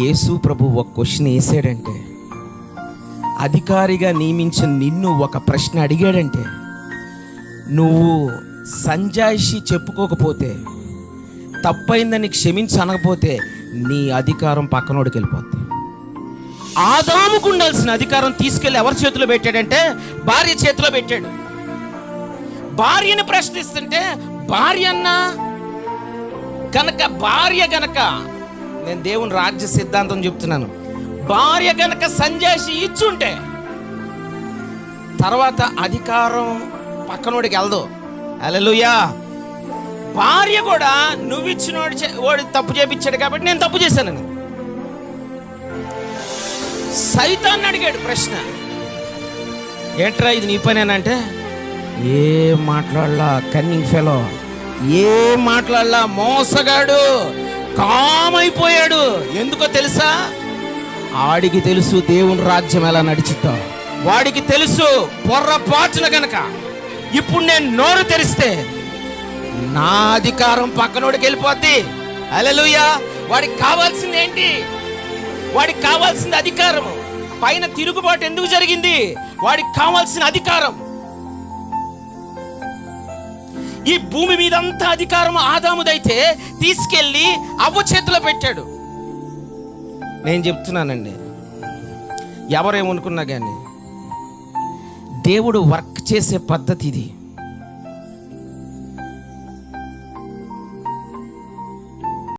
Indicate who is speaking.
Speaker 1: యేసు ప్రభు ఒక క్వశ్చన్ వేసాడంటే, అధికారిగా నియమించిన నిన్ను ఒక ప్రశ్న అడిగాడంటే, నువ్వు సంజాయిషి చెప్పుకోకపోతే, తప్పైందని క్షమించి అనకపోతే నీ అధికారం పక్కనోడికి వెళ్ళిపోద్ది. ఆదాముకు ఉండాల్సిన అధికారం తీసుకెళ్ళి ఎవరి చేతిలో పెట్టాడంటే భార్య చేతిలో పెట్టాడు. భార్యని ప్రశ్నిస్తుంటే భార్య గనక నేను దేవుని రాజ్య సిద్ధాంతం చెప్తున్నాను, భార్య గనక సంజాయిషి ఇచ్చుంటే తర్వాత అధికారం పక్కనోడికి వెళ్దు. హల్లెలూయా. భార్య కూడా నువ్వు ఇచ్చినోడు తప్పు చేపించాడు కాబట్టి నేను తప్పు చేశానని. సైతాన్ని అడిగాడు ప్రశ్న, ఏంట్రా ఇది నీ పనేనంటే, ఏం మాట్లాడలా కన్నింగ్ ఫెలో, ఏం మాట్లాడలా మోసగాడు, కామైపోయాడు. ఎందుకో తెలుసా? ఆడికి తెలుసు దేవుని రాజ్యం ఎలా నడిచిద్దో. వాడికి తెలుసు పొర్రపాటున గనక ఇప్పుడు నేను నోరు తెరిస్తే నా అధికారం పక్కనోడికి వెళ్ళిపోద్ది. హల్లెలూయా. వాడికి కావాల్సింది ఏంటి? వాడికి కావాల్సింది అధికారం. పైన తిరుగుబాటు ఎందుకు జరిగింది? వాడికి కావాల్సిన అధికారం. ఈ భూమి మీదంతా అధికారం ఆదాముదైతే తీసుకెళ్ళి అవ్వ చేతిలో పెట్టాడు. నేను చెప్తున్నానండి, ఎవరేమనుకున్నా కానీ దేవుడు వర్క్ చేసే పద్ధతి ఇది.